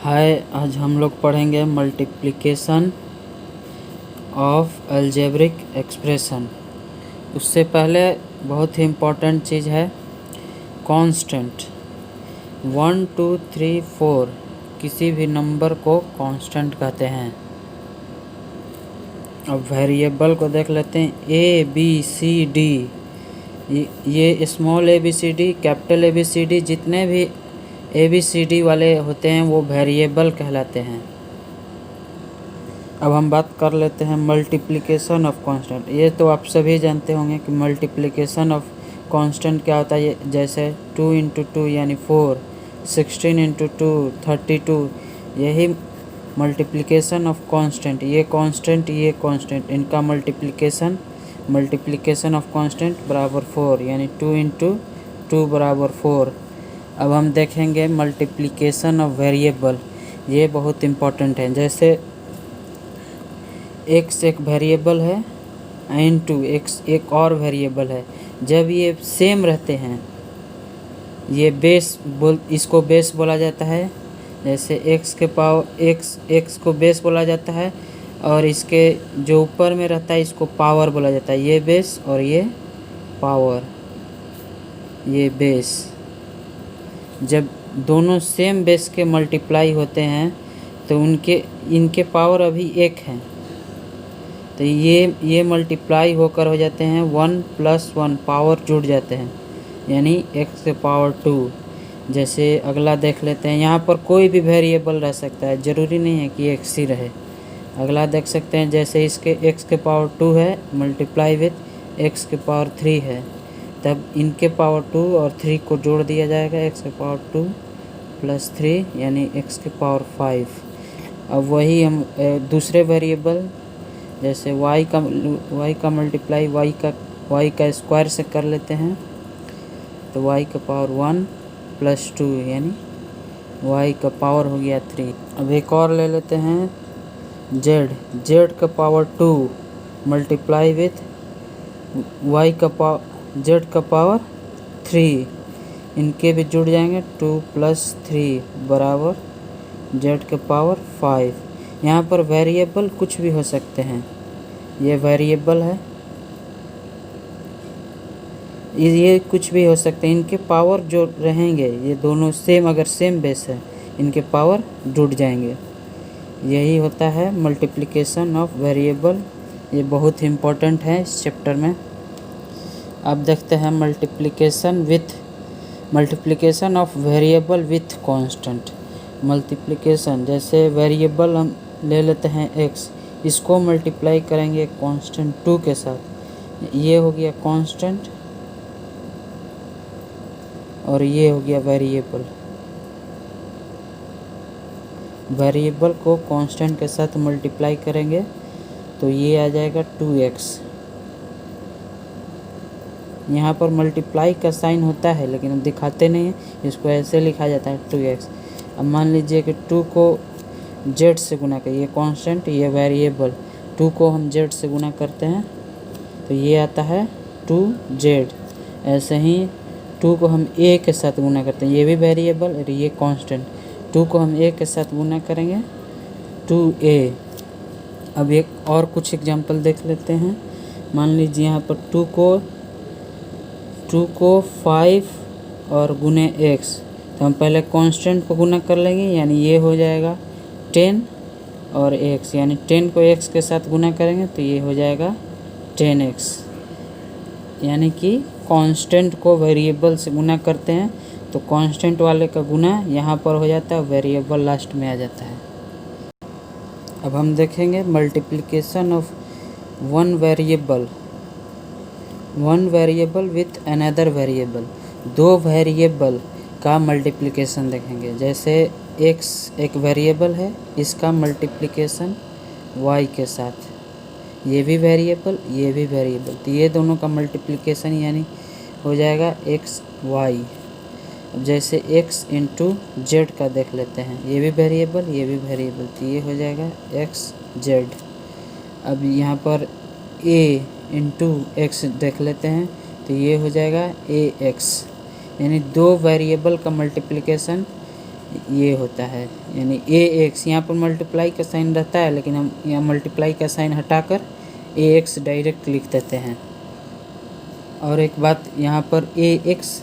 हाय, आज हम लोग पढ़ेंगे मल्टीप्लिकेशन ऑफ अलजेब्रिक एक्सप्रेशन। उससे पहले बहुत ही इम्पोर्टेंट चीज़ है कांस्टेंट। 1 2 3 4 किसी भी नंबर को कांस्टेंट कहते हैं। अब वेरिएबल को देख लेते हैं। ए बी सी डी, ये small A B C D, capital A B C D, जितने भी ए बी सी डी वाले होते हैं वो वेरिएबल कहलाते हैं। अब हम बात कर लेते हैं मल्टीप्लिकेशन ऑफ कांस्टेंट। ये तो आप सभी जानते होंगे कि मल्टीप्लिकेशन ऑफ कांस्टेंट क्या होता है। जैसे 2 × 2 यानी 4, 16 × 2 32, यही मल्टीप्लिकेशन ऑफ कांस्टेंट। ये कांस्टेंट इनका मल्टीप्लिकेशन ऑफ कांस्टेंट बराबर 4, यानी 2 × 2 बराबर 4। अब हम देखेंगे मल्टीप्लिकेशन ऑफ वेरिएबल। ये बहुत इम्पोर्टेंट है। जैसे x एक वेरिएबल है, into x एक और वेरिएबल है। जब ये सेम रहते हैं, ये इसको बेस बोला जाता है। जैसे x को बेस बोला जाता है, और इसके जो ऊपर में रहता है इसको पावर बोला जाता है। ये बेस और ये पावर, ये बेस। जब दोनों सेम बेस के मल्टीप्लाई होते हैं तो इनके पावर अभी 1 है, तो ये मल्टीप्लाई होकर हो जाते हैं 1 + 1, पावर जुड़ जाते हैं, यानी x⁴। जैसे अगला देख लेते हैं। यहाँ पर कोई भी वेरिएबल रह सकता है, ज़रूरी नहीं है कि x ही रहे। अगला देख सकते हैं। जैसे इसके x⁴ है मल्टीप्लाई विथ x⁴ है, तब इनके पावर 2 और 3 को जोड़ दिया जाएगा, x⁴ + 3 यानी x⁵। अब वही हम दूसरे वेरिएबल जैसे y का मल्टीप्लाई y का स्क्वायर से कर लेते हैं, तो y⁴ 1 + 2 यानी y का पावर हो गया 3। अब एक और ले लेते हैं z का पावर 2 मल्टीप्लाई विथ z का पावर 3, इनके भी जुड़ जाएंगे, 2 + 3 बराबर z के पावर 5। यहाँ पर वेरिएबल कुछ भी हो सकते हैं। ये वेरिएबल है, ये कुछ भी हो सकते हैं। इनके पावर जो रहेंगे, ये दोनों अगर सेम बेस है, इनके पावर जुड़ जाएंगे। यही होता है मल्टीप्लिकेशन ऑफ वेरिएबल। ये बहुत ही इम्पोर्टेंट है इस चैप्टर में। अब देखते हैं multiplication of variable with constant. Multiplication, जैसे वेरिएबल हम ले लेते हैं x, इसको मल्टीप्लाई करेंगे कांस्टेंट 2 के साथ। ये हो गया कांस्टेंट और ये हो गया वेरिएबल। वेरिएबल को कांस्टेंट के साथ मल्टीप्लाई करेंगे तो ये आ जाएगा 2x। यहाँ पर मल्टीप्लाई का साइन होता है, लेकिन हम दिखाते नहीं हैं, इसको ऐसे लिखा जाता है 2x। अब मान लीजिए कि 2 को z से गुना करिए, ये कांस्टेंट, ये वेरिएबल। 2 को हम z से गुना करते हैं तो ये आता है 2z। ऐसे ही 2 को हम a के साथ गुना करते हैं, ये भी वेरिएबल और ये कांस्टेंट। 2 को हम a के साथ गुना करेंगे 2a। अब एक और कुछ एग्जांपल देख लेते हैं। मान लीजिए यहाँ पर 2 को 5 और गुने x, तो हम पहले कांस्टेंट को गुना कर लेंगे, यानी ये हो जाएगा 10 और x, यानी 10 को x के साथ गुना करेंगे तो ये हो जाएगा 10x। यानी कि कांस्टेंट को वेरिएबल से गुना करते हैं तो कांस्टेंट वाले का गुना यहाँ पर हो जाता है, वेरिएबल लास्ट में आ जाता है। अब हम देखेंगे multiplication of one variable with another variable. 2 variable का मल्टीप्लिकेशन देखेंगे। जैसे x एक वेरिएबल है, इसका मल्टीप्लिकेशन y के साथ, ये भी वेरिएबल, ये भी वेरिएबल, तो ये दोनों का मल्टीप्लिकेशन यानी हो जाएगा xy। अब जैसे x × z का देख लेते हैं, ये भी वेरिएबल, ये भी वेरिएबल, तो ये हो जाएगा xz। अब यहाँ पर a × x देख लेते हैं तो ये हो जाएगा ax। यानी 2 वेरिएबल का मल्टीप्लिकेशन ये होता है, यानी ए एक्स। यहाँ पर मल्टीप्लाई का साइन रहता है, लेकिन हम यहाँ मल्टीप्लाई का साइन हटाकर ए एक्स डायरेक्ट लिख देते हैं। और एक बात यहाँ पर ए एक्स,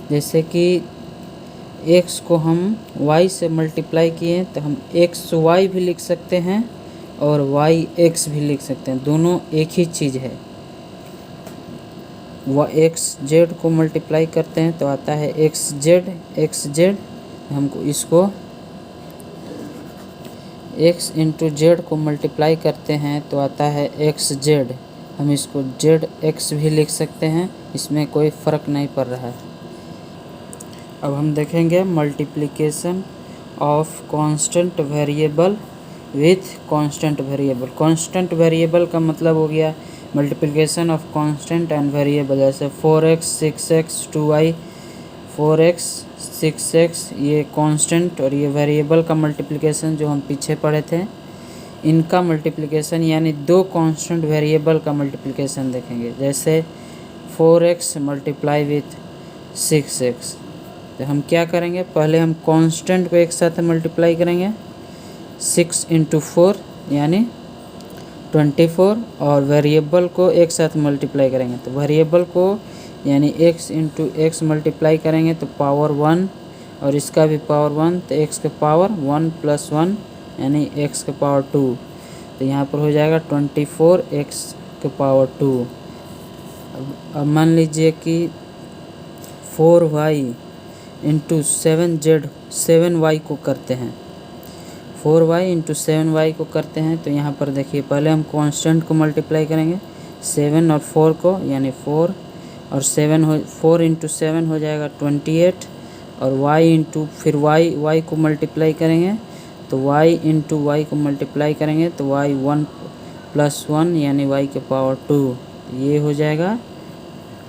जैसे कि एक्स को हम वाई से मल्टीप्लाई किए तो हम एक्स वाई भी लिख सकते हैं और वाई एक्स भी लिख सकते हैं, दोनों एक ही चीज़ है। वह एक्स जेड को मल्टीप्लाई करते हैं तो आता है एक्स जेड। हमको इसको एक्स इंटू जेड को मल्टीप्लाई करते हैं तो आता है एक्स जेड। हम इसको जेड एक्स भी लिख सकते हैं, इसमें कोई फ़र्क नहीं पड़ रहा है। अब हम देखेंगे multiplication of constant variable with constant variable. Constant variable का मतलब हो गया multiplication of constant and variable, जैसे 4x 6x 2y। 4x 6x ये कांस्टेंट और ये वेरिएबल का मल्टीप्लिकेशन जो हम पीछे पढ़े थे, इनका मल्टीप्लिकेशन यानी दो कांस्टेंट वेरिएबल का मल्टीप्लिकेशन देखेंगे। जैसे 4x मल्टीप्लाई विथ 6x, तो हम क्या करेंगे, पहले हम कांस्टेंट को एक साथ मल्टीप्लाई करेंगे। 6 इंटू 4 यानी 24, और वेरिएबल को एक साथ मल्टीप्लाई करेंगे तो वेरिएबल को यानी x इंटू एक्स मल्टीप्लाई करेंगे तो पावर 1, और इसका भी पावर 1, तो x के पावर 1 प्लस 1 यानी x के पावर 2। तो यहाँ पर हो जाएगा 24x के पावर 2। अब मान लीजिए कि 4y इंटू 7y को करते हैं। 4y इंटू 7y को करते हैं तो यहाँ पर देखिए पहले हम कांस्टेंट को मल्टीप्लाई करेंगे 7 और 4 को, यानी 4 और 7 हो, 4 इंटू 7 हो जाएगा 28, और y इंटू फिर y को मल्टीप्लाई करेंगे तो y इंटू वाई को मल्टीप्लाई करेंगे तो y 1 प्लस 1 यानी y के पावर 2। ये हो जाएगा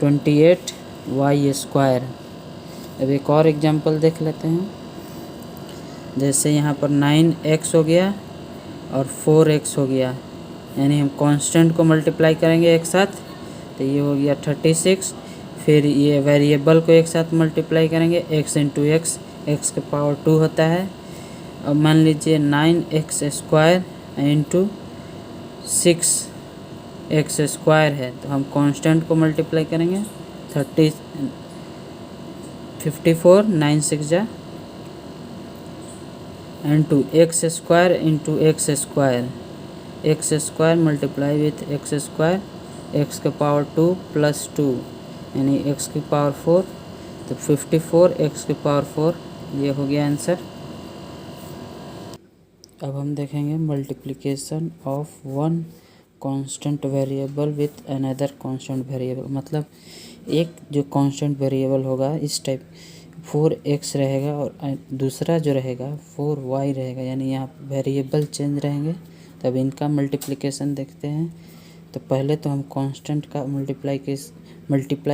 28y²। अब एक और एग्जांपल देख लेते हैं। जैसे यहाँ पर 9x हो गया और 4x हो गया, यानी हम कांस्टेंट को मल्टीप्लाई करेंगे एक साथ तो ये हो गया 36। फिर ये वेरिएबल को एक साथ मल्टीप्लाई करेंगे, x इंटू एक्स, एक्स के पावर 2 होता है। अब मान लीजिए 9x² इंटू 6x² है तो हम कांस्टेंट को मल्टीप्लाई करेंगे 54, 9 6 जा into x² into x² multiply with x², x के पावर 2 प्लस 2 यानी x की पावर 4, तो 54 x की पावर 4, ये हो गया आंसर। अब हम देखेंगे multiplication of one constant variable with another constant variable. मतलब एक जो कांस्टेंट वेरिएबल होगा इस टाइप 4x रहेगा और दूसरा जो रहेगा 4y रहेगा, यानी यहाँ वेरिएबल चेंज रहेंगे। तब इनका मल्टीप्लिकेशन देखते हैं। तो पहले तो हम कांस्टेंट का मल्टीप्लाई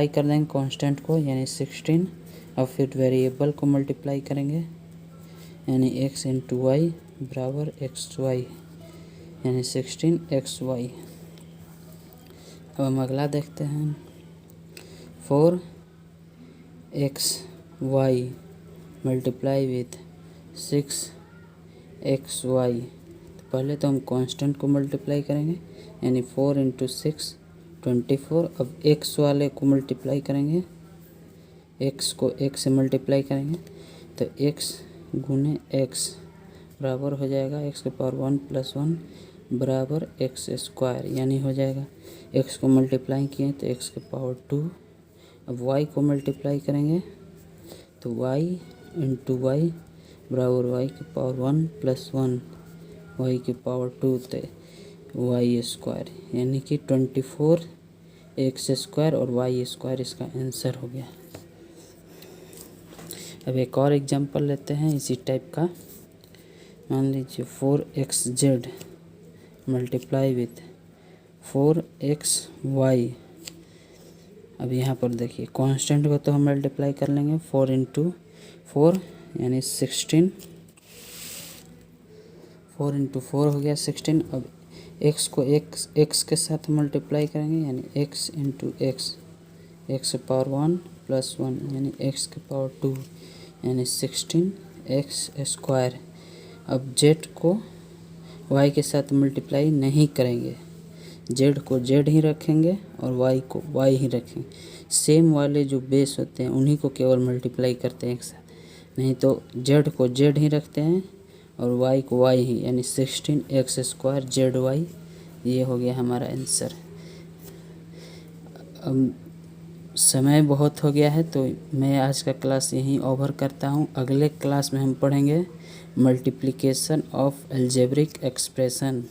कर देंगे कांस्टेंट को, यानी 16, और फिर वेरिएबल को मल्टीप्लाई करेंगे यानी x इंटू वाई बराबर xy यानी 16xy। अब हम अगला देखते हैं 4xy मल्टीप्लाई विथ 6xy। तो पहले तो हम कांस्टेंट को मल्टीप्लाई करेंगे यानी 4 इंटू 6 24। अब x वाले को मल्टीप्लाई करेंगे, x को x से मल्टीप्लाई करेंगे तो x गुने x बराबर हो जाएगा x के पावर 1 प्लस 1 बराबर x², यानी हो जाएगा x को मल्टीप्लाई किए तो x के पावर 2। अब y को मल्टीप्लाई करेंगे तो y इंटू वाई बराबर y के पावर 1 प्लस 1 y के पावर 2, तो y², यानी कि 24x² और y² इसका आंसर हो गया। अब एक और एग्जांपल लेते हैं इसी टाइप का। मान लीजिए 4xz मल्टीप्लाई विथ 4xy। अब यहाँ पर देखिए कांस्टेंट को तो हम मल्टीप्लाई कर लेंगे 4 इंटू 4 यानी 16, 4 इंटू 4 हो गया 16। अब x को x के साथ मल्टीप्लाई करेंगे यानी x इंटू एक्स, एक्स के पावर 1 प्लस 1 यानी x के पावर 2 यानी 16 एक्स स्क्वायर। अब जेड को वाई के साथ मल्टीप्लाई नहीं करेंगे, जेड को जेड ही रखेंगे और वाई को वाई ही रखेंगे। सेम वाले जो बेस होते हैं उन्हीं को केवल मल्टीप्लाई करते हैं एक साथ, नहीं तो जेड को जेड ही रखते हैं और वाई को वाई ही, यानी 16x स्क्वायर जेड वाई। ये हो गया हमारा आंसर। अब समय बहुत हो गया है तो मैं आज का क्लास यहीं ओवर करता हूँ। अगले क्लास में हम पढ़ेंगे मल्टीप्लिकेशन ऑफ अलजेब्रिक एक्सप्रेशन।